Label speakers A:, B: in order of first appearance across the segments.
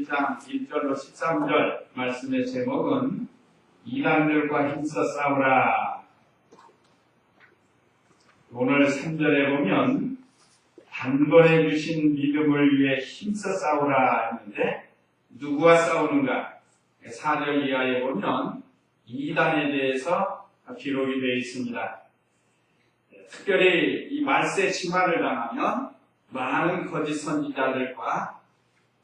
A: 1장 1절로 13절 말씀의 제목은 이단들과 힘써 싸우라. 오늘 3절에 보면 단번에 주신 믿음을 위해 힘써 싸우라 했는데 누구와 싸우는가? 4절 이하에 보면 이단에 대해서 기록이 되어 있습니다. 특별히 이 말세 침하를 당하면 많은 거짓 선지자들과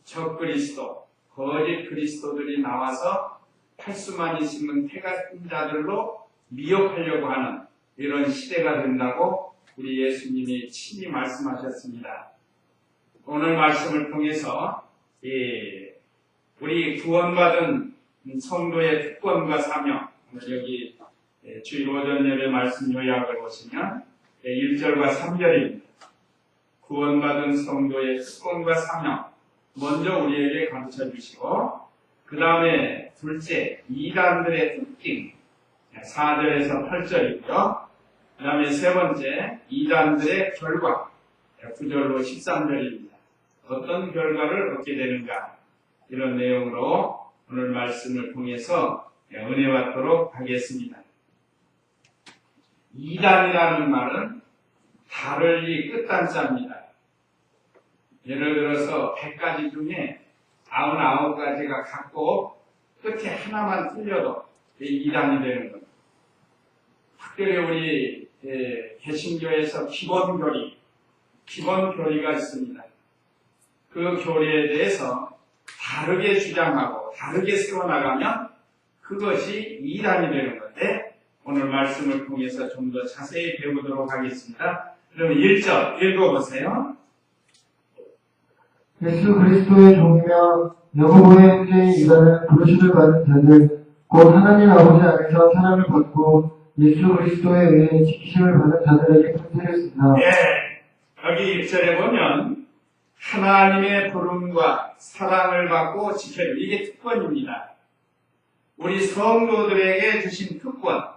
A: 적그리스도, 거짓 그리스도들이 나와서 할 수만 있으면 태같은 자들로 미혹하려고 하는 이런 시대가 된다고 우리 예수님이 친히 말씀하셨습니다. 오늘 말씀을 통해서 우리 구원받은 성도의 특권과 사명, 여기 주일 오전 예배 말씀 요약을 보시면 1절과 3절입니다. 구원받은 성도의 특권과 사명, 먼저 우리에게 가르쳐 주시고, 그 다음에 둘째, 이단들의 특징, 4절에서 8절이고요. 그 다음에 세 번째, 이단들의 결과, 9절로 13절입니다. 어떤 결과를 얻게 되는가, 이런 내용으로 오늘 말씀을 통해서 은혜 받도록 하겠습니다. 이단이라는 말은 다를리 끝단자입니다. 예를 들어서 100가지 중에 99가지가 같고 끝에 하나만 틀려도 이단이 되는 겁니다. 특별히 우리 개신교에서 기본 교리가 있습니다. 그 교리에 대해서 다르게 주장하고 다르게 세워나가면 그것이 이단이 되는 건데, 오늘 말씀을 통해서 좀 더 자세히 배우도록 하겠습니다. 그럼 1절 읽어보세요.
B: 예수 그리스도의 종이며 여호와의 형제인 이단은 부르심을 받은 자들, 곧 하나님 아버지 안에서 사랑을 받고 예수 그리스도에 의해 지키심을 받은 자들에게 편지를 쓴다.
A: 여기 1절에 보면 하나님의 부름과 사랑을 받고 지켜야 이게 특권입니다. 우리 성도들에게 주신 특권,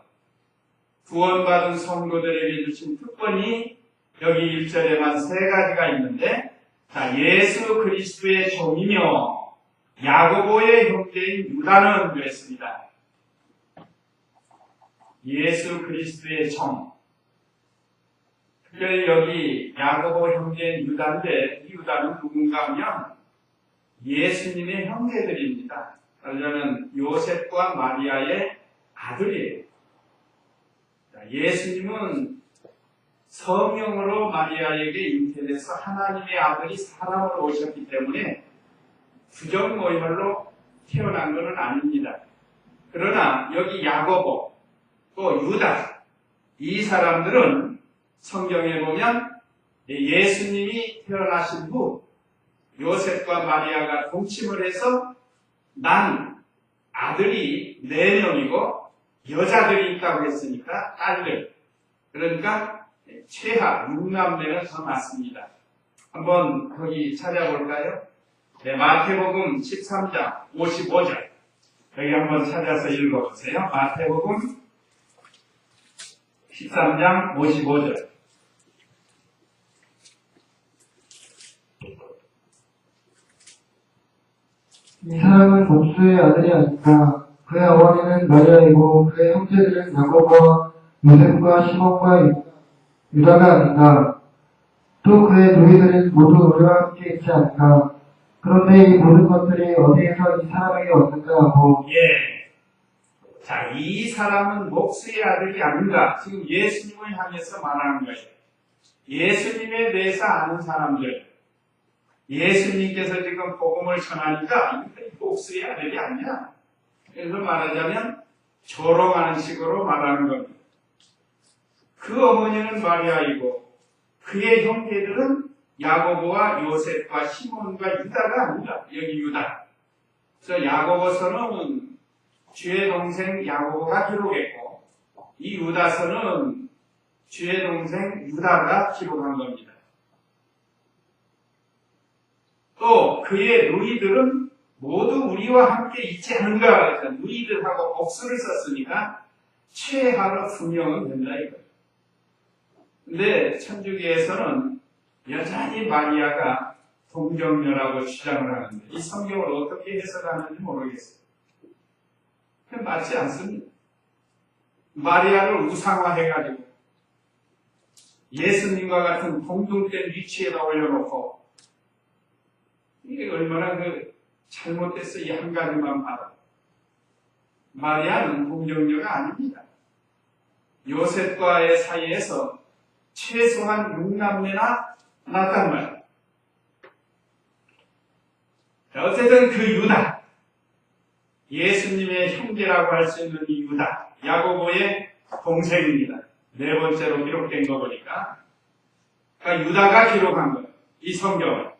A: 구원받은 성도들에게 주신 특권이 여기 1절에만 3가지가 있는데, 자, 예수 그리스도의 종이며 야고보의 형제인 유다는 그랬습니다. 예수 그리스도의 종. 특별히 여기 야고보 형제인 유다인데, 이 유다는 누군가 하면 예수님의 형제들입니다. 그러면 요셉과 마리아의 아들이에요. 예수님은 성령으로 마리아에게 잉태돼서 하나님의 아들이 사람으로 오셨기 때문에 부정모혈로 태어난 것은 아닙니다. 그러나 여기 야고보, 또 유다, 이 사람들은 성경에 보면 예수님이 태어나신 후 요셉과 마리아가 동침을 해서 난 아들이 4명이고 여자들이 있다고 했으니까 딸들, 그러니까 최하 6남매는 더 많습니다. 한번 거기 찾아볼까요? 마태복음 13장 55절 여기 한번 찾아서 읽어보세요. 마태복음 13장 55절.
B: 이 사람은 복수의 아들이 아닌가. 그의 어머니는 마리아이고 그의 형제들은 야고보와 요셉과 시몬과 유다가 아닌가. 또 그의 누이들은 모두 우리와 함께 있지 않을까. 그런데 이 모든 것들이 어디에서 이 사람에게 왔는가 하고.
A: 자, 이 사람은 목수의 아들이 아닌가. 지금 예수님을 향해서 말하는 거예요. 예수님에 대해서 아는 사람들, 예수님께서 지금 복음을 전하니까 이 목수의 아들이 아니야. 그래서 말하자면 조롱하는 식으로 말하는 겁니다. 그 어머니는 마리아이고 그의 형제들은 야고보와 요셉과 시몬과 유다가 아니다. 여기 유다. 그래서 야고보서는 주의 동생 야고보가 기록했고, 이 유다서는 주의 동생 유다가 기록한 겁니다. 또 그의 누이들은 모두 우리와 함께 있지 않은가 해서 누이들하고 복수를 썼으니까 최하로 분명은 된다 이거예요. 근데 천주교에서는 여전히 마리아가 동정녀라고 주장을 하는데 이 성경을 어떻게 해석하는지 모르겠어요. 맞지 않습니다. 마리아를 우상화해가지고 예수님과 같은 동등된 위치에다 올려놓고 이게 얼마나 잘못됐어. 이 한 가지만 봐도. 마리아는 동정녀가 아닙니다. 요셉과의 사이에서 최소한 6남매나 낳았단 말이에요. 어쨌든 그 유다, 예수님의 형제라고 할 수 있는 이 유다, 야고보의 동생입니다. 네 번째로 기록된 거 보니까. 그러니까 유다가 기록한 거예요. 이 성경을.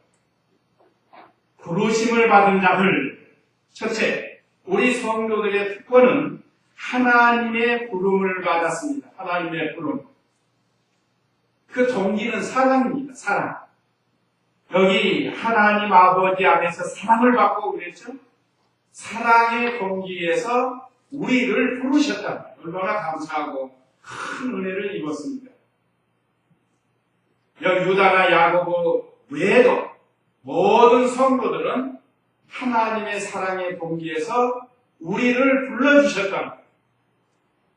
A: 부르심을 받은 자들, 첫째, 우리 성도들의 특권은 하나님의 부름을 받았습니다. 하나님의 부름. 그 동기는 사랑입니다. 사랑. 여기 하나님 아버지 안에서 사랑을 받고 그랬죠? 사랑의 동기에서 우리를 부르셨다. 얼마나 감사하고 큰 은혜를 입었습니다. 여기 유다나 야고보 외에도 모든 성도들은 하나님의 사랑의 동기에서 우리를 불러주셨다.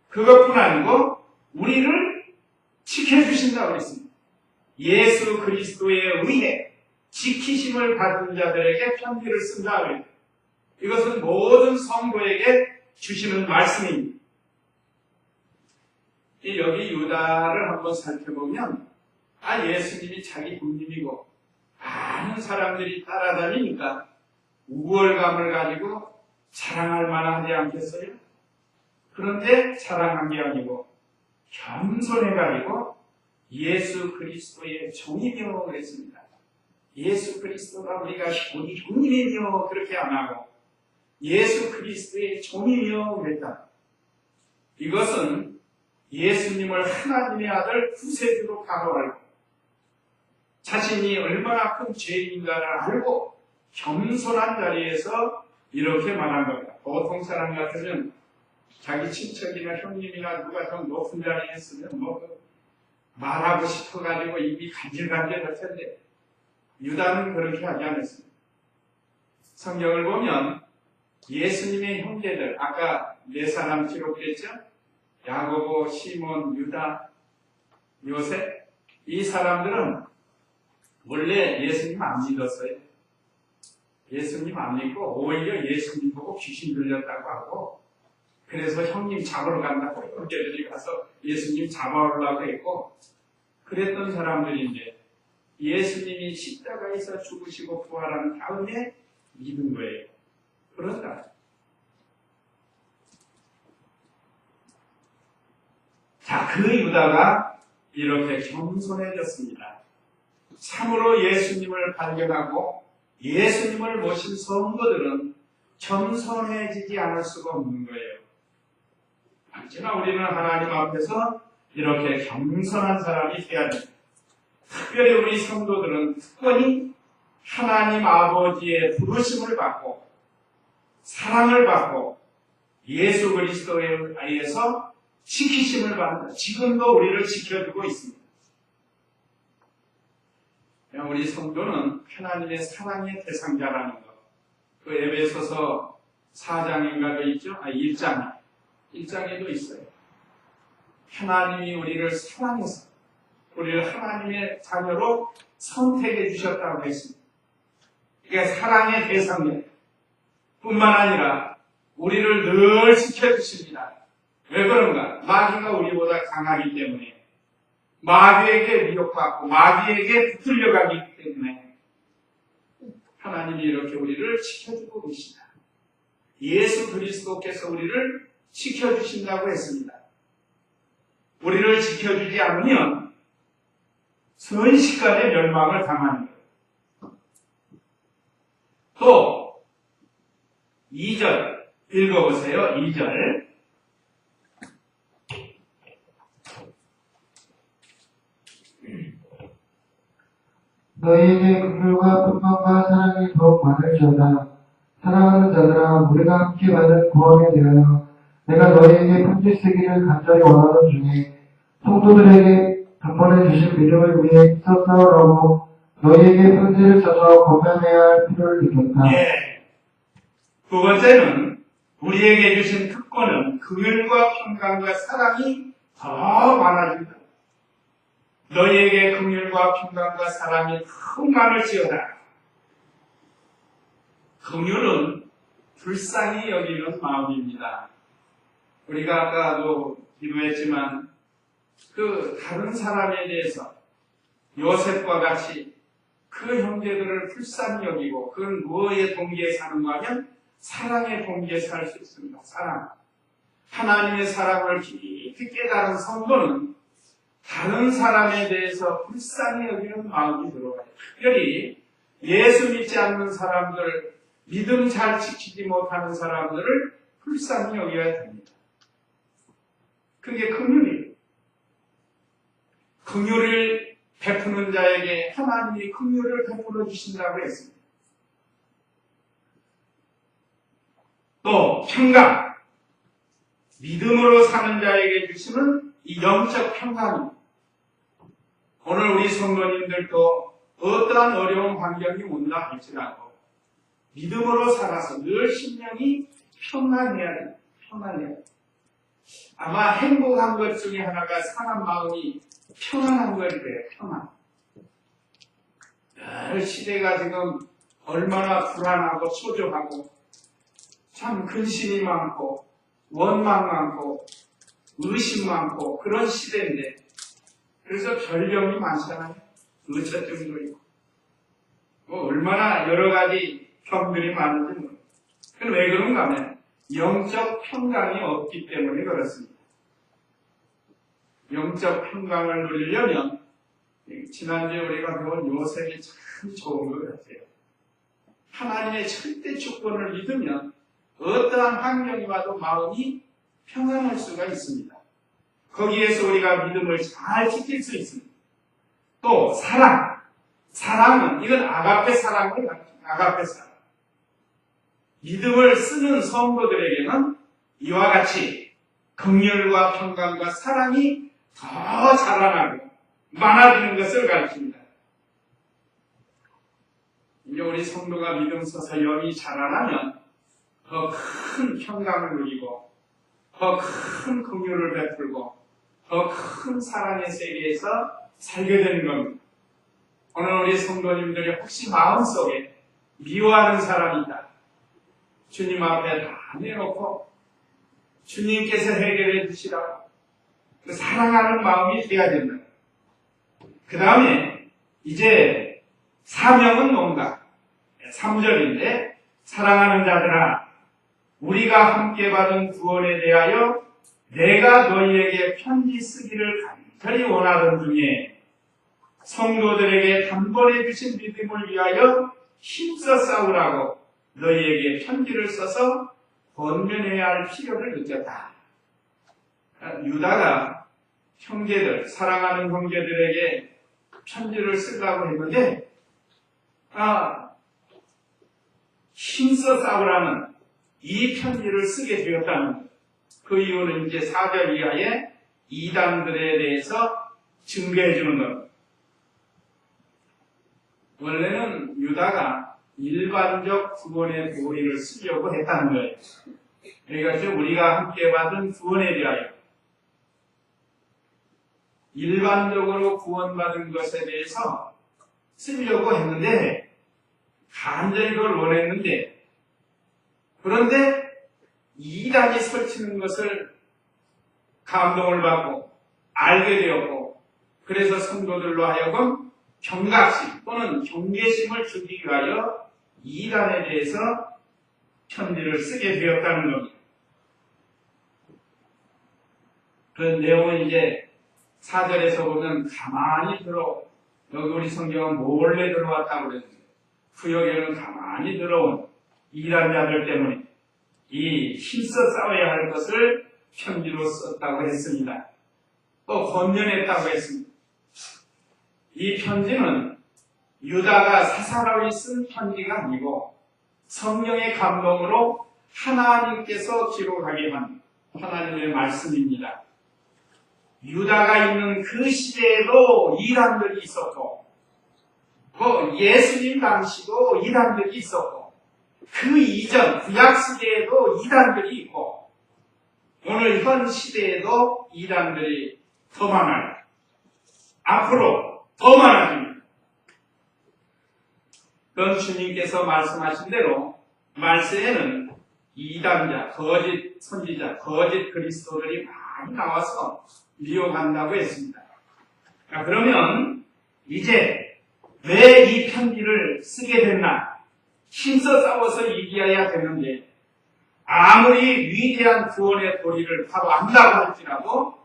A: 그것뿐 아니고 우리를 지켜주신다고 했습니다. 예수 그리스도에 의해 지키심을 받은 자들에게 편지를 쓴다. 이것은 모든 성도에게 주시는 말씀입니다. 여기 유다를 한번 살펴보면 예수님이 자기 부님이고 많은 사람들이 따라다니니까 우월감을 가지고 자랑할 만하지 않겠어요? 그런데 자랑한 게 아니고 겸손해가지고 예수 그리스도의 종이며 그랬습니다. 예수 그리스도가 우리가 우리 형님이며 그렇게 안 하고 예수 그리스도의 종이며 그랬다. 이것은 예수님을 하나님의 아들 구세주로 강조하고 자신이 얼마나 큰 죄인인가를 알고 겸손한 자리에서 이렇게 말한 겁니다. 보통 사람 같으면 자기 친척이나 형님이나 누가 더 높은 자리에 있으면 말하고 싶어가지고 입이 간질간질할 텐데 유다는 그렇게 하지 않았습니다. 성경을 보면 예수님의 형제들, 아까 네 사람 기록됐죠? 야고보, 시몬, 유다, 요셉. 이 사람들은 원래 예수님 안 믿었어요. 예수님 안 믿고 오히려 예수님 보고 귀신 들렸다고 하고 그래서 형님 잡으러 간다고 형제들이 가서 예수님 잡아오려고 했고 그랬던 사람들인데 예수님이 십자가에서 죽으시고 부활한 다음에 믿은 거예요. 그런가? 자, 그 유다가 이렇게 겸손해졌습니다. 참으로 예수님을 발견하고 예수님을 모신 성도들은 겸손해지지 않을 수가 없는 거예요. 언제나 우리는 하나님 앞에서 이렇게 겸손한 사람이 되어야 됩니다. 특별히 우리 성도들은 특권이 하나님 아버지의 부르심을 받고 사랑을 받고 예수 그리스도에 의해서 지키심을 받는다. 지금도 우리를 지켜주고 있습니다. 우리 성도는 하나님의 사랑의 대상자라는 것. 그 에베소서 4장인가도 있죠? 1장에도 있어요. 하나님이 우리를 사랑해서 우리를 하나님의 자녀로 선택해 주셨다고 했습니다. 이게 사랑의 대상자 뿐만 아니라 우리를 늘 지켜주십니다. 왜 그런가? 마귀가 우리보다 강하기 때문에 마귀에게 미혹받고 마귀에게 붙들려가기 때문에 하나님이 이렇게 우리를 지켜주고 계시다. 예수 그리스도께서 우리를 지켜주신다고 했습니다. 우리를 지켜주지 않으면 순식간에 멸망을 당하는 거예요. 또 2절 읽어보세요. 2절
B: 너희에게 긍휼과 분명과 사랑이 더욱 많을지어다. 사랑하는 자들아, 우리가 함께 받은 구원에 대하여 내가 너희에게 편지 쓰기를 간절히 원하는 중에 성도들에게 단번에 주신 믿음을 위해 힘써 싸우라고 너희에게 편지를 써서 건면해야 할 필요를 느꼈다.
A: 예. 두 번째는 우리에게 주신 특권은 긍휼과 평강과 사랑이 더 많아진다. 너희에게 긍휼과 평강과 사랑이 더 많을지어다. 긍휼은 불쌍히 여기는 마음입니다. 우리가 아까도 기도했지만 그 다른 사람에 대해서 요셉과 같이 그 형제들을 불쌍히 여기고 그건 무엇의 동기에 사는가 하면 사랑의 동기에 살 수 있습니다. 사랑. 하나님의 사랑을 깊이 깨달은 성도는 다른 사람에 대해서 불쌍히 여기는 마음이 들어가요. 특별히 예수 믿지 않는 사람들, 믿음 잘 지키지 못하는 사람들을 불쌍히 여겨야 됩니다. 그게 긍휼이에요. 긍휼을 베푸는 자에게 하나님이 긍휼을 베풀어 주신다고 했습니다. 또 평강, 믿음으로 사는 자에게 주시는 이 영적 평강입니다. 오늘 우리 성도님들도 어떠한 어려운 환경이 온다 할지라도 믿음으로 살아서 늘 심령이 평안해야 됩니다. 평안해야 됩니다. 아마 행복한 것 중에 하나가 사람 마음이 평안한 거예요. 평안. 늘 시대가 지금 얼마나 불안하고 초조하고 참 근심이 많고 원망 많고 의심 많고 그런 시대인데 그래서 별병이 많잖아요. 의처증도 있고 뭐 얼마나 여러 가지 병들이 많은지 모르겠어요. 그럼 왜 그런가 하면 영적 평강이 없기 때문에 그렇습니다. 영적 평강을 누리려면 지난주에 우리가 배운 요셉이 참 좋은 것 같아요. 하나님의 절대 주권을 믿으면 어떠한 환경이 와도 마음이 평안할 수가 있습니다. 거기에서 우리가 믿음을 잘 지킬 수 있습니다. 또 사랑. 사랑은 이건 아가페 사랑을 아가페 사랑. 믿음을 쓰는 성도들에게는 이와 같이 긍휼과 평강과 사랑이 더 자라나고 많아지는 것을 가르칩니다. 이제 우리 성도가 믿음 써서 영이 자라나면 더 큰 평강을 누리고 더 큰 긍휼을 베풀고 더 큰 사랑의 세계에서 살게 되는 겁니다. 오늘 우리 성도님들이 혹시 마음속에 미워하는 사람이 있다. 주님 앞에 다 내놓고 주님께서 해결해 주시라고 그 사랑하는 마음이 돼야 된다. 그 다음에 이제 사명은 뭔가? 3절인데 사랑하는 자들아 우리가 함께 받은 구원에 대하여 내가 너희에게 편지 쓰기를 간절히 원하던 중에 성도들에게 단번에 주신 믿음을 위하여 힘써 싸우라고 너희에게 편지를 써서 권면해야 할 필요를 느꼈다. 유다가 형제들, 사랑하는 형제들에게 편지를 쓰려고 했는데 힘써 싸우라는 이 편지를 쓰게 되었다는 것. 그 이유는 이제 4절 이하에 이단들에 대해서 증거해 주는 것. 원래는 유다가 일반적 구원의 도리를 쓰려고 했다는 거예요. 그러니까 지금 우리가 함께 받은 구원에 대하여 일반적으로 구원받은 것에 대해서 쓰려고 했는데 간절히 그걸 원했는데 그런데 이단이 설치는 것을 감동을 받고 알게 되었고 그래서 성도들로 하여금 경각심 또는 경계심을 주기 위하여 이단에 대해서 편지를 쓰게 되었다는 겁니다. 그 내용은 이제 4절에서 보면 가만히 여기 우리 성경은 몰래 들어왔다고 그랬는데 구역에는 가만히 들어온 이단자들 때문에 이 힘써 싸워야 할 것을 편지로 썼다고 했습니다. 또 권면했다고 했습니다. 이 편지는 유다가 사사로이 쓴 편지가 아니고 성령의 감동으로 하나님께서 기록하게 한 하나님의 말씀입니다. 유다가 있는 그 시대에도 이단들이 있었고 예수님 당시도 이단들이 있었고, 그 이전 구약 시대에도 이단들이 있고, 오늘 현 시대에도 이단들이 더 많아요. 앞으로 더 많아집니다. 그건 주님께서 말씀하신 대로 말세에는 이단자, 거짓 선지자, 거짓 그리스도들이 많이 나와서 미혹한다고 했습니다. 자, 그러면 이제 왜 이 편지를 쓰게 됐나? 힘써 싸워서 이기어야 되는데, 아무리 위대한 구원의 도리를 바로 안다고 할지라도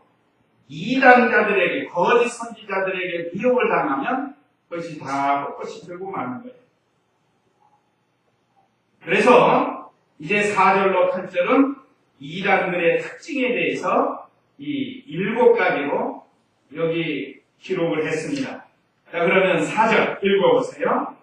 A: 이단자들에게, 거짓 선지자들에게 미혹을 당하면 그것이 다 꼿꼿이 들고 마는 거예요. 그래서 이제 4절로 8절은 이단들의 특징에 대해서 이 7가지로 여기 기록을 했습니다. 자, 그러면 4절 읽어보세요.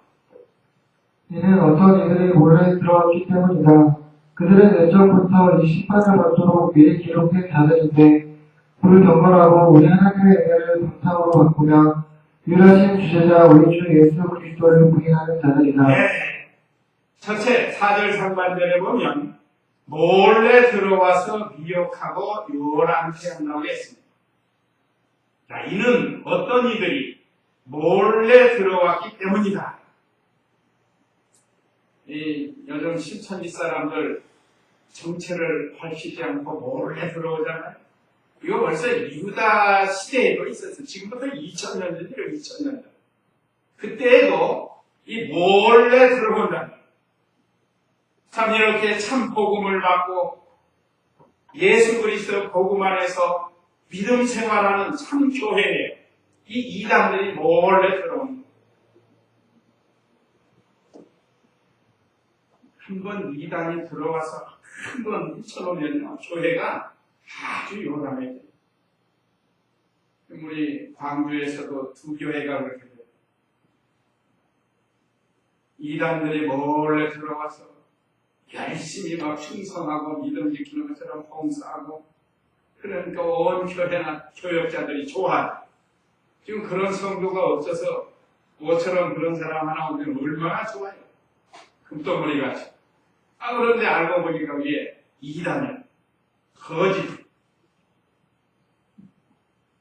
B: 이는 어떤 이들이 몰래 들어왔기 때문이다. 그들은 예전부터 이 심판을 받도록 미리 기록된 자들인데 불경건하고 우리 하나님의 은혜를 바탕으로 바꾸며 유일하신 주제자 우리 주 예수 그리스도를 부인하는 자들이다.
A: 네. 전체 4절 상반절에 보면 몰래 들어와서 미혹하고 요란케 한다고 했습니다. 자, 이는 어떤 이들이 몰래 들어왔기 때문이다. 이 요즘 신천지 사람들 정체를 밝히지 않고 몰래 들어오잖아요. 이거 벌써 유다 시대에도 있었어요. 지금부터 2000년 전이에요. 2000년 전. 그때에도 이 몰래 들어온다는, 참 이렇게 참 복음을 받고 예수 그리스도 복음 안에서 믿음 생활하는 참 교회에 이 이단들이 몰래 들어옵니다. 한번 이단이 들어와서 한번 훔쳐놓으면 교회가 아주 요란해져요. 우리 광주에서도 두 교회가 그렇게 돼요. 이단들이 몰래 들어와서 열심히 막 충성하고 믿음 지키는 것처럼 봉사하고, 그러니까 온 교회나 교역자들이 좋아요. 지금 그런 성도가 없어서 모처럼 그런 사람 하나 오면 얼마나 좋아요. 금덩어리 같이. 그런데 알고 보니까 이게 이단이에요. 거짓.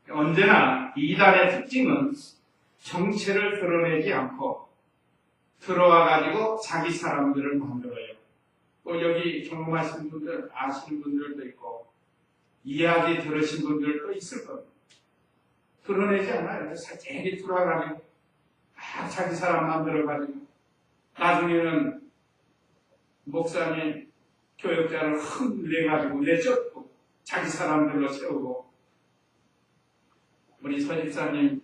A: 언제나 이단의 특징은 정체를 드러내지 않고 들어와가지고 자기 사람들을 만들어요. 또 여기 경험하신 분들, 아시는 분들도 있고 이야기 들으신 분들도 있을 겁니다. 드러내지 않아요. 살짝이 들어와가지고 자기 사람 만들어가지고 나중에는 목사님, 교역자를 흔내가지고 내쫓고 자기 사람들로 세우고, 우리 서집사님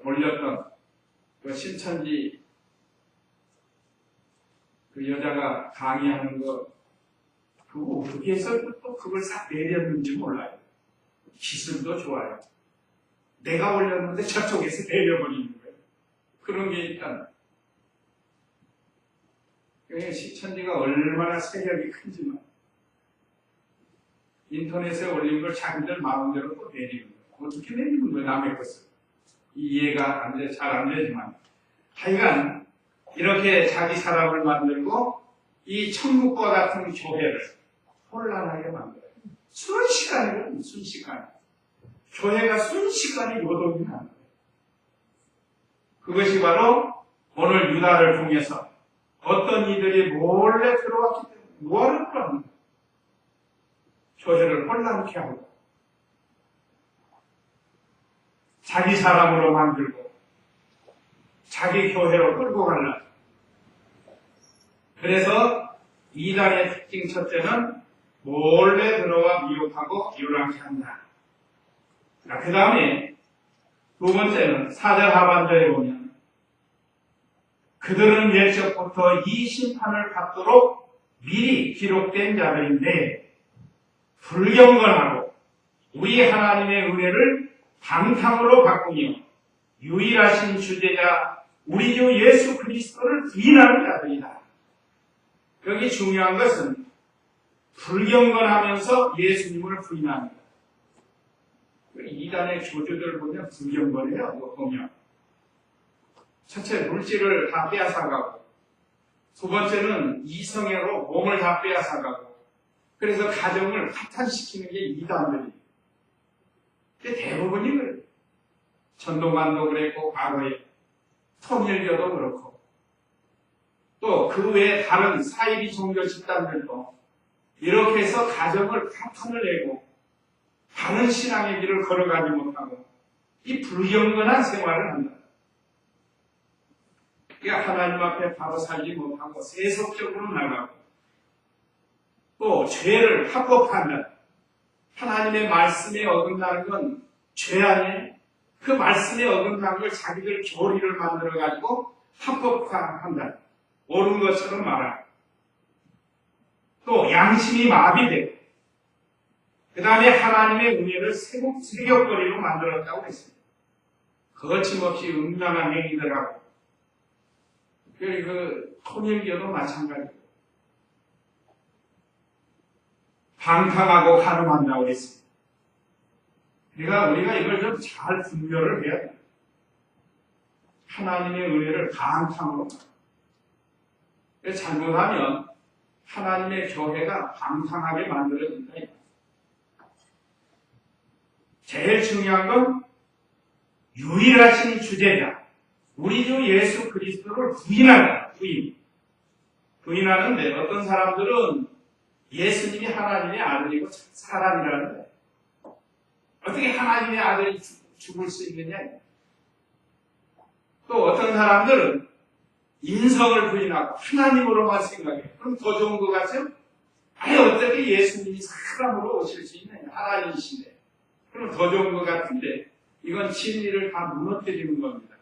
A: 올렸던 신천지 그 여자가 강의하는 거, 그거 어떻게 해서 또 그걸 싹 내렸는지 몰라요. 기술도 좋아요. 내가 올렸는데 저쪽에서 내려버리는 거예요. 그런 게 일단 신천지가 얼마나 세력이 큰지만 인터넷에 올린 걸 자기들 마음대로 또 내리는 거예요. 어떻게 내리는 거예요? 남의 것을. 이해가 잘 안 되지만 하여간 이렇게 자기 사람을 만들고 이 천국과 같은 교회를 혼란하게 만들어요. 순식간이에요. 순식간. 교회가 순식간에 요동이 나는 거예요. 그것이 바로 오늘 유다를 통해서 어떤 이들이 몰래 들어왔기 때문에 뭐하는 거야? 교회를 혼란케 하고 자기 사람으로 만들고 자기 교회로 끌고 가려. 그래서 이단의 특징 첫째는 몰래 들어와 미혹하고 요란케 한다. 그 다음에 두 번째는 4절 하반절에 보면 그들은 옛적부터 이 심판을 받도록 미리 기록된 자들인데 불경건하고 우리 하나님의 은혜를 방탕으로 바꾸며 유일하신 주제자 우리 주 예수 그리스도를 부인하는 자들이다. 여기 중요한 것은 불경건하면서 예수님을 부인하는 것. 이단의 교주들 보면 불경건해요. 보면 첫째, 물질을 다 빼앗아가고, 두 번째는 이성애로 몸을 다 빼앗아가고, 그래서 가정을 파탄시키는 게 이단들이에요. 근데 대부분이 그래요. 전도관도 그랬고, 과거에 통일교도 그렇고, 또 그 외에 다른 사이비 종교 집단들도 이렇게 해서 가정을 파탄을 내고 바른 신앙의 길을 걸어가지 못하고 이 불경건한 생활을 한다. 그러니까 하나님 앞에 바로 살지 못하고 세속적으로 나가고 또 죄를 합법한다. 하나님의 말씀에 어긋나는 건 죄 아니에요? 그 말씀에 어긋난 걸 자기들 교리를 만들어가지고 합법화한다. 옳은 것처럼 말하고 또 양심이 마비되고 그 다음에 하나님의 은혜를 세격거리로 만들었다고 했습니다. 거침없이 음란한 행위들하고 그 통일교도 마찬가지고 방탕하고 가늠한다고 했습니다. 그러니까 우리가 이걸 좀 잘 분별을 해야 돼요. 하나님의 은혜를 방탕으로 잘못하면 하나님의 교회가 방탕하게 만들어진다. 제일 중요한 건 유일하신 주제자, 우리 주 예수 그리스도를 부인한다. 부인하는데 어떤 사람들은 예수님이 하나님의 아들이고 사람이라는데 어떻게 하나님의 아들이 죽을 수 있느냐. 또 어떤 사람들은 인성을 부인하고 하나님으로만 생각해. 그럼 더 좋은 것 같죠? 아니 어떻게 예수님이 사람으로 오실 수 있느냐. 하나님이신데. 그럼 더 좋은 것 같은데 이건 진리를 다 무너뜨리는 겁니다.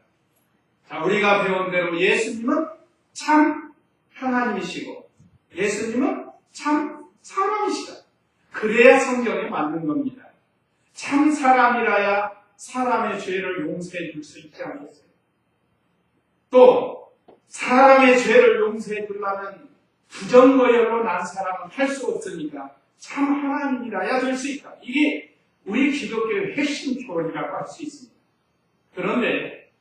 A: 자, 우리가 배운 대로 예수님은 참 하나님이시고 예수님은 참 사람이시다. 그래야 성경에 맞는 겁니다. 참 사람이라야 사람의 죄를 용서해 줄 수 있지 않겠어요? 또 사람의 죄를 용서해 주려면 부정거역으로 난 사람은 할 수 없으니까 참 하나님이라야 될 수 있다. 이게 우리 기독교의 핵심 교리라고 할 수 있습니다. 그런데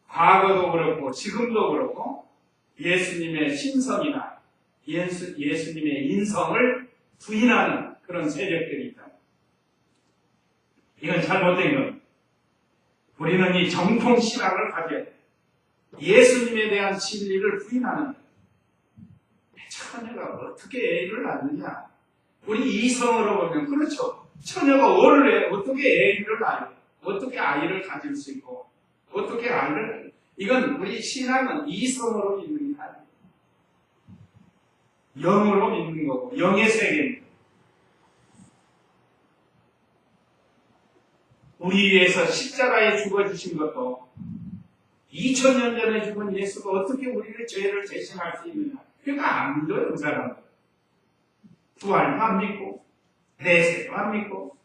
A: 과거도 그렇고 지금도 그렇고 예수님의 신성이나 예수님의 인성을 부인하는 그런 세력들이 있다. 이건 잘못된 겁니다. 우리는 이 정통 신앙을 가져야 돼요. 예수님에 대한 진리를 부인하는 거예요. 처녀가 어떻게 애를 낳느냐? 우리 이성으로 보면 그렇죠. 처녀가 원래 어떻게 애를 낳아요? 어떻게 아이를 가질 수 있고 어떻게 아이를 이건 우리 신앙은 이성으로 믿는 게 아니에요. 영으로 믿는 거고 영의 세계입니다. 우리 위해서 십자가에 죽어주신 것도 2000년 전에 죽은 예수가 어떻게 우리의 죄를 대신할 수 있느냐. 그러니까 안 믿어요, 그 사람은. 부활도 안 믿고, 내세도 안 믿고.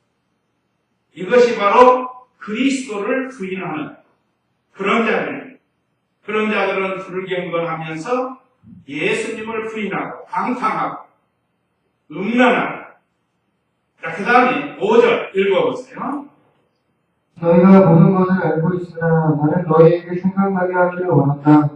A: 이것이 바로 그리스도를 부인하는 그런 자들입니다. 그런 자들은 불경건하면서 예수님을 부인하고, 방탕하고, 음란하고. 자, 그 다음에 5절 읽어보세요.
B: 너희가 모든 것을 알고 있으나 나는 너희에게 생각나게 하기를 원한다.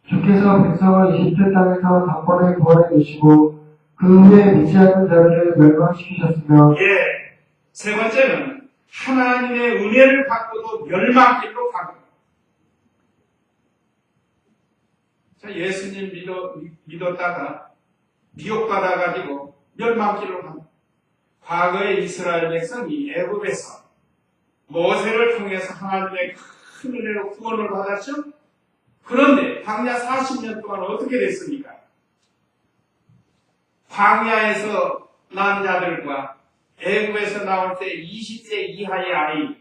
B: 주께서 백성을 이집트 땅에서 단번에 구원해 주시고 그 후에 믿지 않는 자들을 멸망시키셨으며
A: 예, 세 번째는 하나님의 은혜를 받고도 멸망길로 가고. 자, 예수님 믿었다가 미혹받아가지고 멸망길로 갑니다. 과거의 이스라엘 백성이 애굽에서 모세를 통해서 하나님의 큰 은혜로 구원을 받았죠? 그런데 광야 40년 동안 어떻게 됐습니까? 광야에서 난 자들과 애굽에서 나올 때 20세 이하의 아이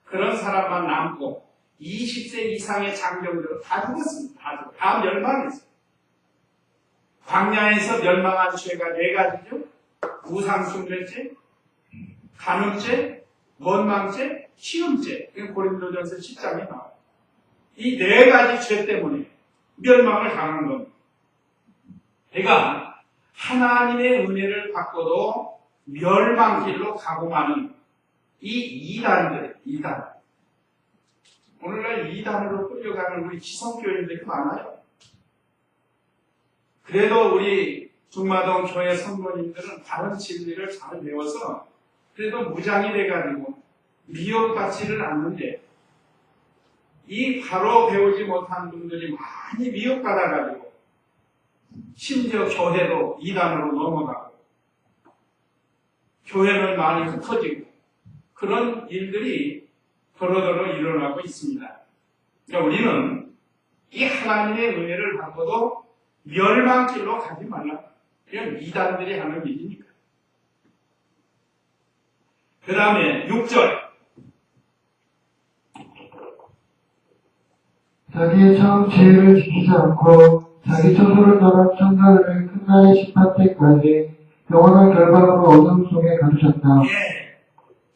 A: 그런 사람만 남고 20세 이상의 장정들은 다 죽었습니다. 다 멸망했어요. 광야에서 멸망한 죄가 4가지죠. 우상숭배죄, 간음죄, 원망죄, 시험죄. 고린도전서 10장에 나와요. 이 4가지 죄 때문에 멸망을 당한 겁니다. 그러니까 하나님의 은혜를 받고도 멸망길로 가고 마는 이 이단. 오늘날 이단으로 끌려가는 우리 기성교인들이 많아요. 그래도 우리 중마동 교회 성도님들은 다른 진리를 잘 배워서 그래도 무장이 돼가지고 미혹받지를 않는데 이 바로 배우지 못한 분들이 많이 미혹받아가지고 심지어 교회도 이단으로 넘어가고 교회는 많이 흩어지고 그런 일들이 더러더러 일어나고 있습니다. 그러니까 우리는 이 하나님의 은혜를 받고도 멸망길로 가지 말라. 이건 이단들이 하는 일이니까. 그 다음에 6절.
B: 자기의 처음 지혜를 지키지 않고 자기 처소를 떠난 천사들을 끝날의 심판 때까지 영원한 결박으로 어둠 속에 가두셨다.
A: 예,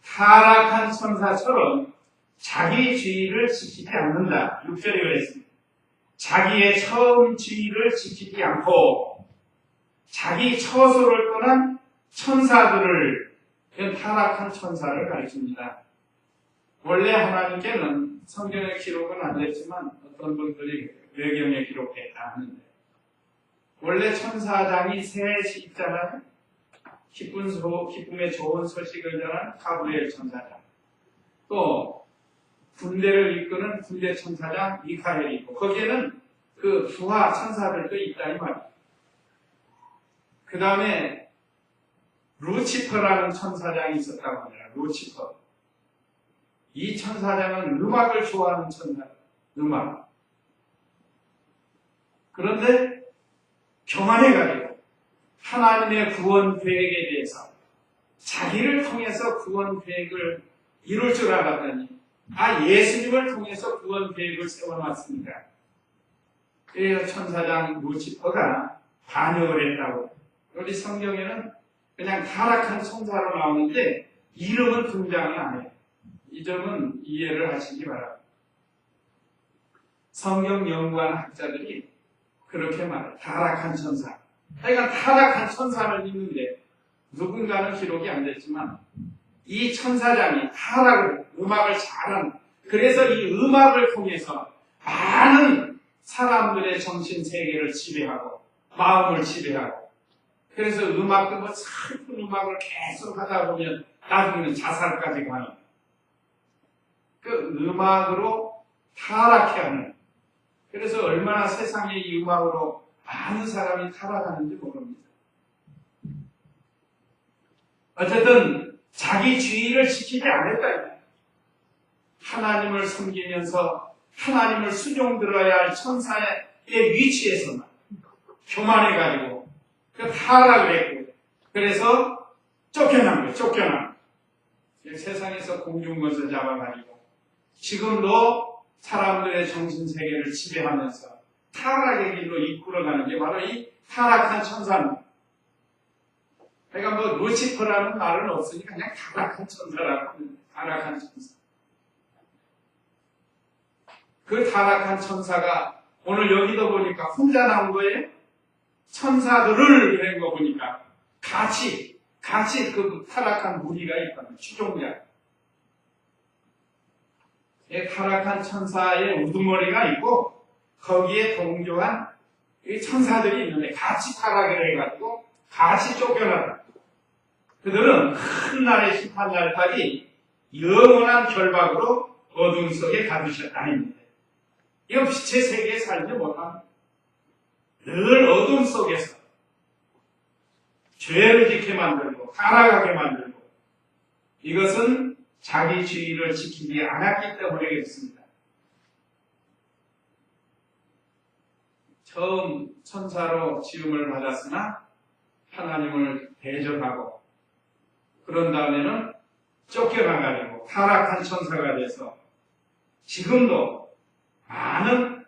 A: 타락한 천사처럼 자기 지위를 지키지 않는다. 6절에 그랬습니다. 자기의 처음 지위를 지키지 않고 자기 처소를 떠난 천사들을, 이건 타락한 천사를 가리킵니다. 원래 하나님께는 성경의 기록은 안 됐지만 어떤 분들이 외경에 기록됐다 하는데 원래 천사장이 셋이 있잖아요. 기쁨의 좋은 소식을 전한 가브리엘 천사장, 또 군대를 이끄는 군대 천사장 미카엘이 있고 거기에는 그 부하 천사들도 있다 이 말이에요. 그 다음에 루치퍼라는 천사장이 있었다고 합니다. 루치퍼. 이 천사장은 음악을 좋아하는 천사, 음악. 그런데 교만해가지고 하나님의 구원 계획에 대해서 자기를 통해서 구원 계획을 이룰 줄 알았더니 예수님을 통해서 구원 계획을 세워놨습니다. 그래서 천사장 루치퍼가 반역을 했다고. 우리 성경에는 그냥 타락한 천사로 나오는데 이름은 등장을 안 해요. 이 점은 이해를 하시기 바랍니다. 성경 연구하는 학자들이 그렇게 말해요. 타락한 천사. 그러니까 타락한 천사를 있는데 누군가는 기록이 안 됐지만 이 천사장이 타락을, 음악을 잘하는, 그래서 이 음악을 통해서 많은 사람들의 정신세계를 지배하고 마음을 지배하고, 그래서 음악도 뭐 슬픈 음악을 계속 하다 보면 나중에는 자살까지 가는, 그 음악으로 타락해 하는, 그래서 얼마나 세상에 이 음악으로 많은 사람이 타락하는지 모릅니다. 어쨌든 자기 주의를 지키지 않았다. 하나님을 섬기면서 하나님을 수종들어야 할 천사의 위치에서만 교만해가지고 타락을 했고, 그래서 쫓겨난 거예요. 쫓겨난 거예요. 세상에서 공중권세 잡아가지고 지금도 사람들의 정신세계를 지배하면서 타락의 길로 이끌어가는 게 바로 이 타락한 천사입니다. 그러니까 뭐 루치퍼라는 말은 없으니까 그냥 타락한 천사라고 합니다. 타락한 천사. 그 타락한 천사가 오늘 여기도 보니까 혼자 나온 거예요. 천사들을 이런 거 보니까 같이 그 타락한 무리가 있거든요. 추종자. 타락한 천사의 우두머리가 있고 거기에 동조한 천사들이 있는데 같이 타락을 해가지고 같이 쫓겨나다. 그들은 큰 날의 심판날까지 영원한 결박으로 어둠 속에 가두셨다는 거예요. 이건 빛의 세계에 살지 못합니다. 늘 어둠 속에서 죄를 짓게 만들고 타락하게 만들고, 이것은 자기 주의를 지키지 않았기 때문에 그렇습니다. 처음 천사로 지음을 받았으나 하나님을 대적하고 그런 다음에는 쫓겨나가지고 타락한 천사가 돼서 지금도 많은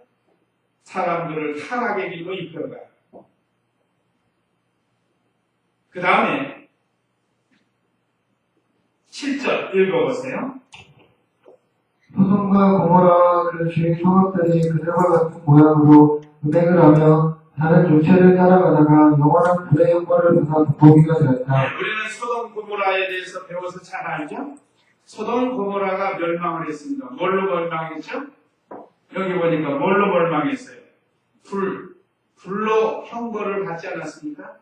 A: 사람들을 타락의 길로 이끌어가요. 그 다음에 7절 읽어보세요.
B: 소돔과 고모라와 그 주위 성읍들이 그들과 같은 모양으로 음행을 하며 다른 조체를 따라가다가 영원한 불의 형벌을 받아 보기가 되었다.
A: 우리는 소돔 고모라에 대해서 배워서 잘 알죠? 소돔 고모라가 멸망을 했습니다. 뭘로 멸망했죠? 여기 보니까 뭘로 멸망했어요? 불로 형벌을 받지 않았습니까?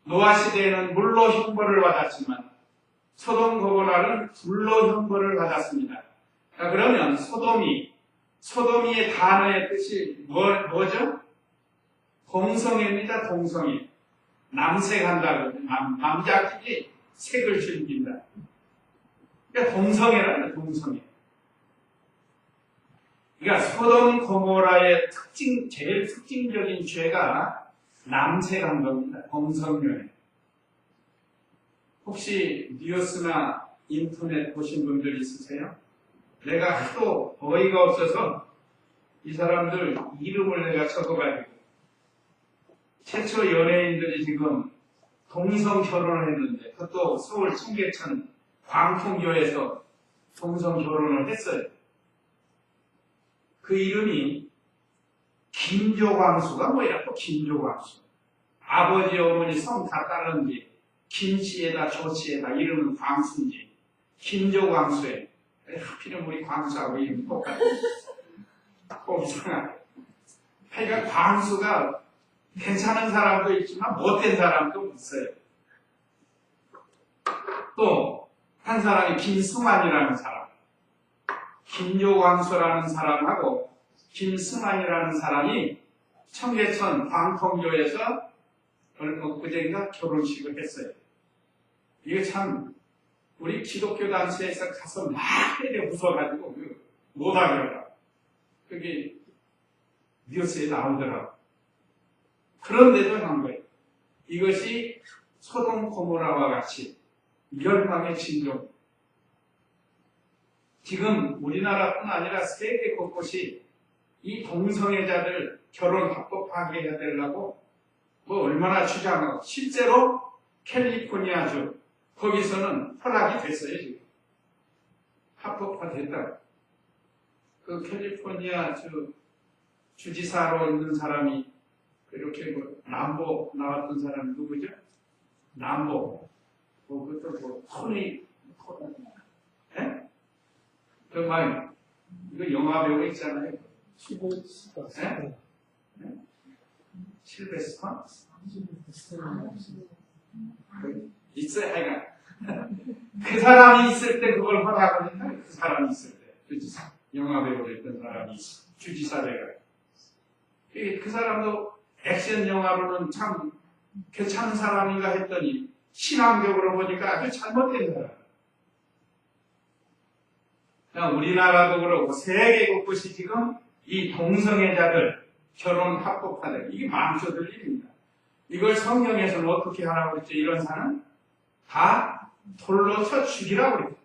A: 노아 시대에는 물로 형벌을 받았지만 소돔 고모라는 불로 형벌을 받았습니다. 자, 그러면 소돔이의 단어의 뜻이 뭐죠? 동성애입니다. 동성애. 남색한다고. 남자끼리 색을 즐긴다. 그러니까 동성애라는 동성애. 그러니까 소돔 고모라의 제일 특징적인 죄가 남색한 겁니다. 동성애. 혹시 뉴스나 인터넷 보신 분들 있으세요? 내가 하도 어이가 없어서 이 사람들 이름을 내가 적어가지고 최초 연예인들이 지금 동성 결혼을 했는데 그것도 서울 청계천 광풍교에서 동성 결혼을 했어요. 그 이름이 김조광수가 뭐야? 또 김조광수. 아버지 어머니 성 다 따른지 김씨에다 조씨에다 이름은 광수인지 김조광수에 하필이면 우리 광수하고 이름이 똑같아. 꼭 이상하게. 하여간 광수가 괜찮은 사람도 있지만 못된 사람도 있어요. 또 한 사람이 김승환이라는 사람, 김조광수라는 사람하고 김승환이라는 사람이 청계천 광풍교에서 엊그제인가 결혼식을 했어요. 이게 참 우리 기독교 단체에서 가서 막 해대 웃어가지고 못하더라고. 그게 뉴스에 나오더라고. 그런데도 한 거예요. 이것이 소돔 고모라와 같이 멸망의 징조. 지금 우리나라뿐 아니라 세계 곳곳이 이 동성애자들 결혼 합법하게 해야 되려고 뭐 얼마나 주장하고 실제로 캘리포니아주 거기서는 허락이 됐어요. 지금 합법화됐다. 그 캘리포니아 주지사로 있는 사람이 이렇게 뭐 남보 나왔던 사람이 누구죠? 남보. 그것도 뭐 토니, 예? 그 말, 이거 영화 배우 있잖아요. 실베스터? 있어요, 하여간. 그 사람이 있을 때 그걸 허락하니까 그 사람이 있을 때. 주지사. 영화 배우를 했던 사람이 주지사래가. 그 사람도 액션 영화로는 참 괜찮은 사람인가 했더니 신앙적으로 보니까 아주 잘못된 사람. 우리나라도 그렇고 세계 곳곳이 지금 이 동성애자들 결혼 합법화들 이게 망쳐들 일입니다. 이걸 성경에서는 어떻게 하라고 그랬죠? 이런 사람 다 돌로 쳐 죽이라고 그랬죠.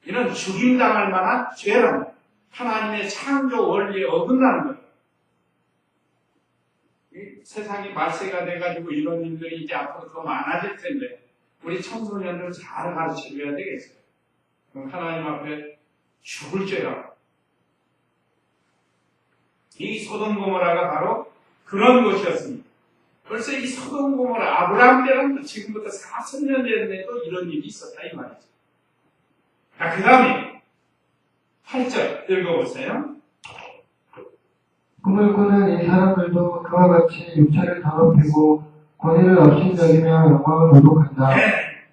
A: 이런 죽임당할 만한 죄라고 하나님의 창조 원리에 어긋나는 거예요. 세상이 말세가 돼가지고 이런 일들이 이제 앞으로 더 많아질 텐데 우리 청소년들 잘 가르쳐줘야 되겠어요. 그럼 하나님 앞에 죽을 죄라고. 이 소돔 고모라가 바로 그런 것이었습니다. 벌써 이 소돔 고모라 아브라함 때는 지금부터 4,000년 전에도 이런 일이 있었다 이 말이죠. 자, 그 다음에 8절 읽어보세요.
B: 꿈을 꾸는 이 사람들도 그와 같이 육체를 더럽히고 권위를 업신여기며 영광을 도둑한다.
A: 네.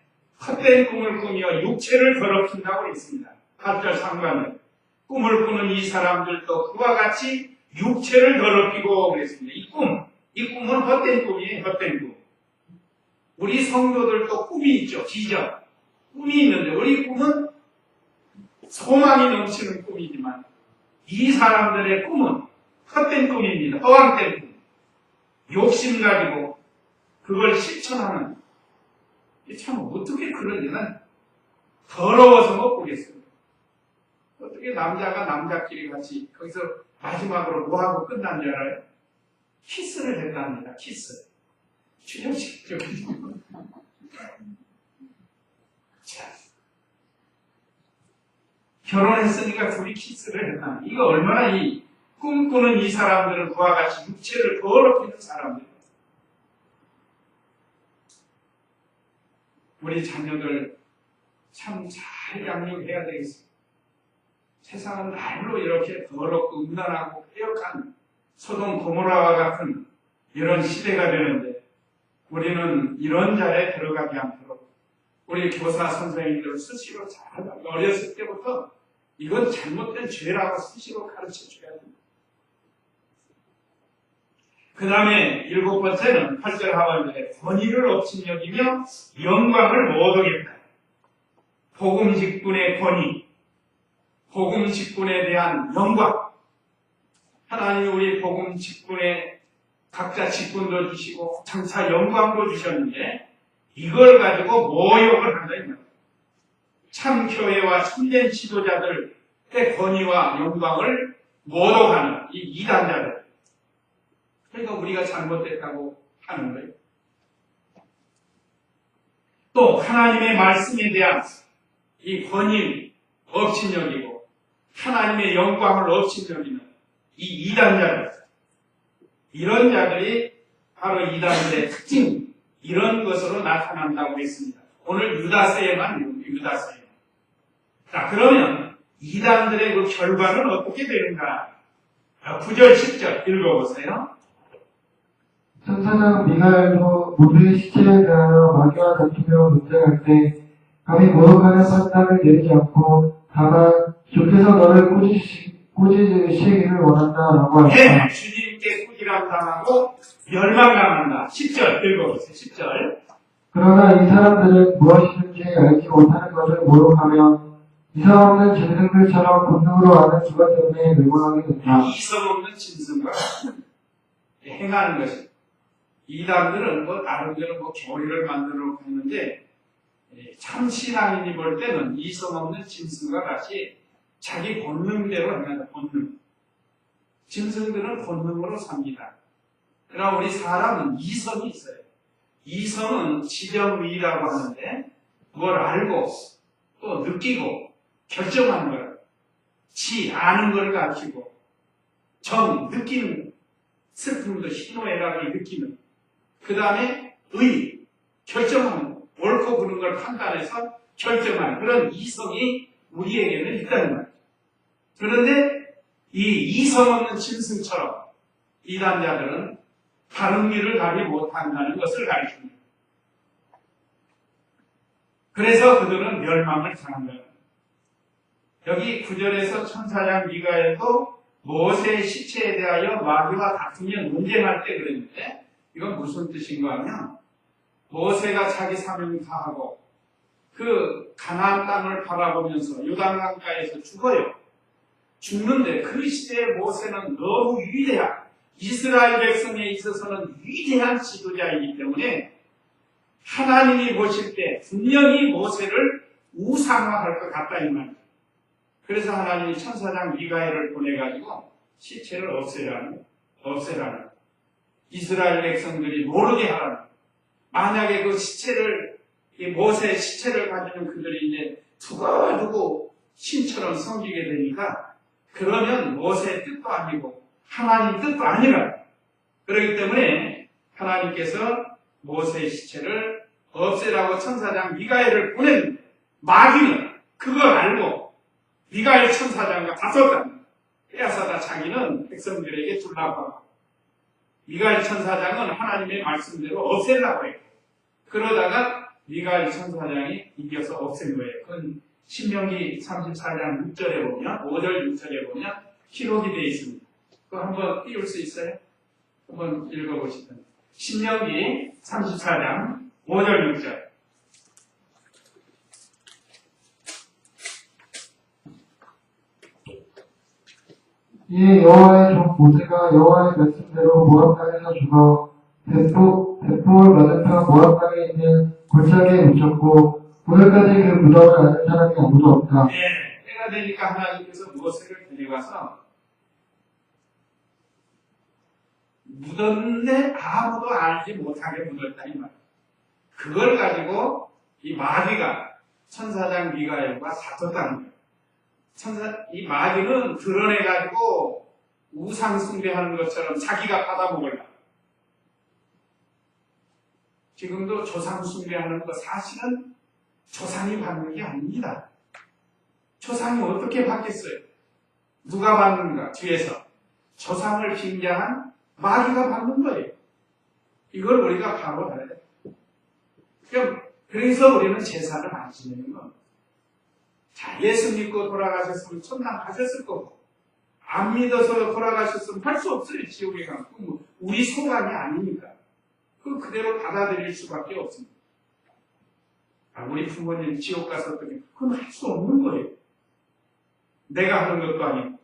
A: 헛된 꿈을 꾸며 육체를 더럽힌다고 했습니다. 8절 상관은 꿈을 꾸는 이 사람들도 그와 같이 육체를 더럽히고 그랬습니다. 이 꿈은 헛된 꿈이에요. 헛된 꿈. 우리 성도들도 꿈이 있죠. 비전. 꿈이 있는데 우리 꿈은 소망이 넘치는 꿈이지만 이 사람들의 꿈은 헛된 꿈입니다. 허황된 꿈. 욕심 가지고 그걸 실천하는. 참 어떻게 그런 일은 더러워서 못 보겠어요. 어떻게 남자가 남자끼리 같이 거기서 마지막으로 뭐하고 끝난 줄 알아요? 키스를 했답니다. 키스. 추정식적이죠. 자, 결혼했으니까 둘이 키스를 했답니다. 이거 얼마나 이 꿈꾸는 이 사람들은 그와 같이 육체를 더럽히는 사람들입니다. 우리 자녀들 참 잘 양육해야 되겠습니다. 세상은 날로 이렇게 더럽고 음란하고 폐역한 소돔 고모라와 같은 이런 시대가 되는데 우리는 이런 자리에 들어가지 않도록 우리 교사 선생님들 스스로 잘 어렸을 때부터 이건 잘못된 죄라고 스스로 가르쳐줘야 됩니다. 그 다음에 7번째는 8절 하반절에 권위를 없인 여기며 영광을 못 오겠다. 복음 직분의 권위, 복음 직분에 대한 영광. 하나님이 우리 복음 직분에 각자 직분도 주시고 장차 영광도 주셨는데 이걸 가지고 모욕을 한다 이 말이에요. 참 교회와 참된 지도자들의 권위와 영광을 모독하는 이 이단자들. 그러니까 우리가 잘못됐다고 하는 거예요. 또 하나님의 말씀에 대한 이 권위 업신여기고 하나님의 영광을 업신여기는 이 이단자들, 이런 자들이 바로 이단들의 특징, 이런 것으로 나타난다고 했습니다. 오늘 유다서에만 유다서에. 자, 그러면 이단들의 그 결과는 어떻게 되는가? 9절, 10절 읽어보세요.
B: 천사장 미가엘도 모두의 시체에 대하여 마귀와 다투며 논쟁할 때 감히 모독하는 판단을 내리지 않고 다만 주께서 너를 꾸짖으시기를 원한다라고 하였다.
A: 네, 주님께 꾸지람 당하고 멸망당한다. 10절 읽어보세요. 10절.
B: 그러나 이 사람들은 무엇이든지 알지 못하는 것을 모독하며 이성 없는 짐승들처럼 본능으로 아는 그것 때문에 멸망하게 된다.
A: 이성 없는 짐승과 행하는 것이. 이단들은 다른 데는 교리를 만들어 놓고 있는데 참 신앙인이 볼 때는 이성 없는 짐승과 같이 자기 본능대로 행한다. 본능. 짐승들은 본능으로 삽니다. 그러나 우리 사람은 이성이 있어요. 이성은 지정의라고 하는데 뭘 알고 또 느끼고 결정하는 거예요. 아는 걸 가르치고 느끼는 슬픔도 희노애락을 느끼는 그 다음에 결정하는 거. 옳고 그른 걸 판단해서 결정하는 그런 이성이 우리에게는 있다는 말이죠. 그런데 이 이성 없는 짐승처럼 이단자들은 다른 길을 가지 못한다는 것을 가르칩니다. 그래서 그들은 멸망을 당한다. 여기 9절에서 천사장 미가엘도 모세의 시체에 대하여 마귀와 다투며 논쟁할 때 그랬는데 이건 무슨 뜻인가 하면 모세가 자기 사명 다 하고 그 가나안 땅을 바라보면서 요단강가에서 죽어요. 죽는데 그 시대의 모세는 너무 위대한 이스라엘 백성에 있어서는 위대한 지도자이기 때문에 하나님이 보실 때 분명히 모세를 우상화할 것 같다 이 말이에요. 그래서 하나님이 천사장 미가엘을 보내가지고 시체를 없애라는 이스라엘 백성들이 모르게 하라는. 만약에 그 시체를 모세의 시체를 가지는 그들이 이제 두고두고 신처럼 섬기게 되니까 그러면 모세의 뜻도 아니고 하나님 뜻도 아니라. 그렇기 때문에 하나님께서 모세의 시체를 없애라고 천사장 미가엘을 보냈는데 마귀는 그걸 알고 미가엘 천사장과 다퉜다. 빼앗아다 자기는 백성들에게 주려고 하고 미가엘 천사장은 하나님의 말씀대로 없애려고 했고 그러다가 미가엘 천사장이 이겨서 없앤 거예요. 그건 신명기 34장 6절에 보면 5절 6절에 보면 기록이 되어 있습니다. 그거 한번 띄울 수 있어요? 한번 읽어보시면 신명기 34장 5절 6절.
B: 이에 여호와의 종 모세가 여호와의 말씀대로 모압 땅에서 죽어 대포를 맞은 편 모압 땅에 있는 골짜기에 묻혔고 오늘까지 그 무덤을 아는 사람이 아무도 없다.
A: 네, 때가 되니까 하나님께서 모세를 데려가서 묻었는데 아무도 알지 못하게 묻었다 이 말. 그걸 가지고 이 마귀가 천사장 미가엘과 다퉜다는 거예요. 이 마귀는 드러내가지고 우상 숭배하는 것처럼 자기가 받아먹으려고. 지금도 조상 숭배하는 거 사실은 조상이 받는 게 아닙니다. 조상이 어떻게 받겠어요? 누가 받는가? 뒤에서 조상을 빙자한 마귀가 받는 거예요. 이걸 우리가 바로 알아야 돼요. 그래서 우리는 제사를 안 지내는 겁니다. 자, 예수 믿고 돌아가셨으면 천당 가셨을 거고, 안 믿어서 돌아가셨으면 할 수 없어요. 지옥에 가고. 우리 소관이 아니니까. 그대로 받아들일 수밖에 없습니다. 우리 부모님 지옥 가서 어떻게, 그건 할 수 없는 거예요. 내가 하는 것도 아니고,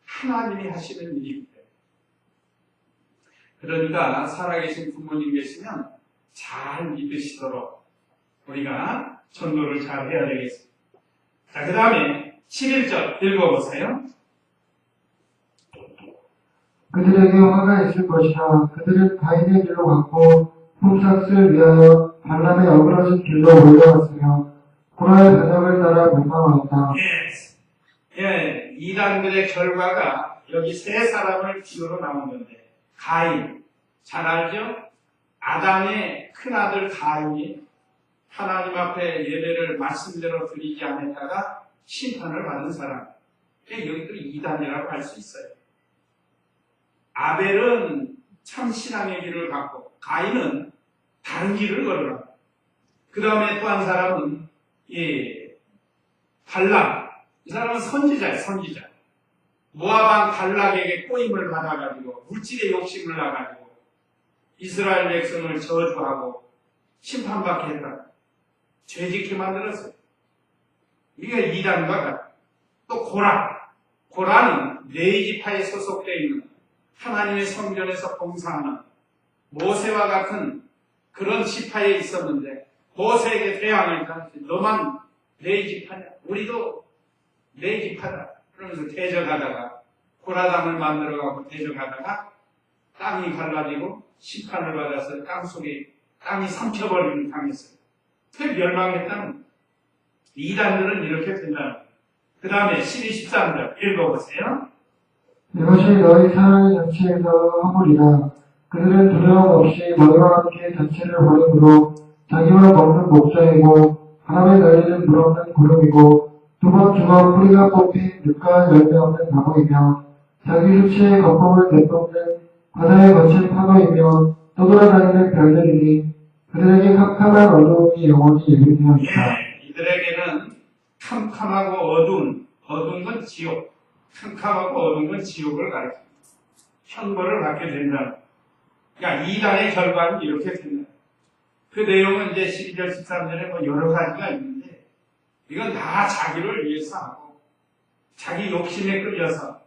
A: 하나님이 하시는 일이기 때문에. 그러니까, 살아계신 부모님 계시면 잘 믿으시도록 우리가 전도를 잘 해야 되겠습니다. 자, 그 다음에 11절 읽어보세요.
B: 그들에게 화가 있을 것이라 그들은 가인의 길로 갔고 품삯을 위하여 발람의 어그러진 길로 올라갔으며 고라의 반역을 따라 멸망하였다.
A: 예, 이단들의 결과가 여기 세 사람을 비유로 나온 건데, 가인, 잘 알죠? 아담의 큰아들 가인이 하나님 앞에 예배를 말씀대로 드리지 않았다가 심판을 받은 사람. 여기도 이단이라고 할 수 있어요. 아벨은 참 신앙의 길을 갖고, 가인은 다른 길을 걸어가. 그 다음에 또 한 사람은, 발람. 이 사람은 선지자예요, 선지자. 모압왕 발락에게 꼬임을 받아가지고, 물질의 욕심을 나가지고, 이스라엘 백성을 저주하고, 심판받게 했다. 죄짓게 만들었어요. 이게 이단과 같아요. 또 고라는 레위지파에 소속되어 있는 하나님의 성전에서 봉사하는 모세와 같은 그런 지파에 있었는데, 모세에게 대항하니까 너만 레위지파냐? 우리도 레위지파다. 그러면서 대적하다가 고라당을 만들어가고 대적하다가 땅이 갈라지고 심판을 받아서 땅이 삼켜버리는 당했어요. 멸망했다는 이단들은 이렇게 된다는 거예요. 그 다음에 12, 13절 읽어보세요.
B: 이것이 너희 사랑의 전체에서 허물이라. 그들은 두려움 없이 너희와 함께 전체를 버림으로 자기와 먹는 목자이고 바람에 날리는 물 없는 구름이고 두 번 죽어 뿌리가 뽑힌 잎과 열매 없는 나무이며 자기 수치의 거품을 내뿜는 바다의 거친 파도이며 떠돌아다니는 별들이니 그들에게 캄캄한 어두움이 영원히 예비되었다.
A: 이들에게는 캄캄하고 어두운 건 지옥, 캄캄하고 어두운 건 지옥을 가리킵니다. 형벌을 받게 된다. 그러니까 이단의 결과는 이렇게 된다. 그 내용은 이제 12절, 13절에 여러 가지가 있는데, 이건 다 자기를 위해서 하고, 자기 욕심에 끌려서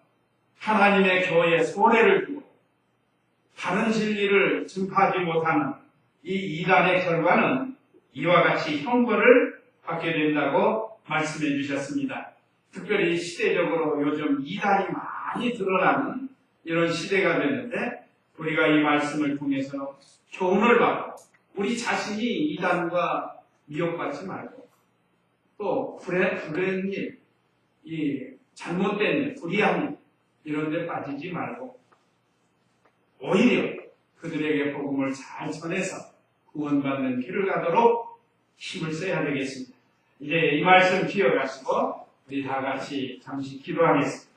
A: 하나님의 교회에 손해를 주고, 바른 진리를 증파하지 못하는 이 이단의 결과는 이와 같이 형벌을 받게 된다고 말씀해 주셨습니다. 특별히 시대적으로 요즘 이단이 많이 드러나는 이런 시대가 됐는데, 우리가 이 말씀을 통해서 교훈을 받고 우리 자신이 이단과 미혹받지 말고 또 불행한 일, 이 잘못된 일, 불의한 일 이런 데 빠지지 말고 오히려 그들에게 복음을 잘 전해서 구원받는 길을 가도록 힘을 써야 되겠습니다. 이제 이 말씀 기억하시고 우리 다 같이 잠시 기도하겠습니다.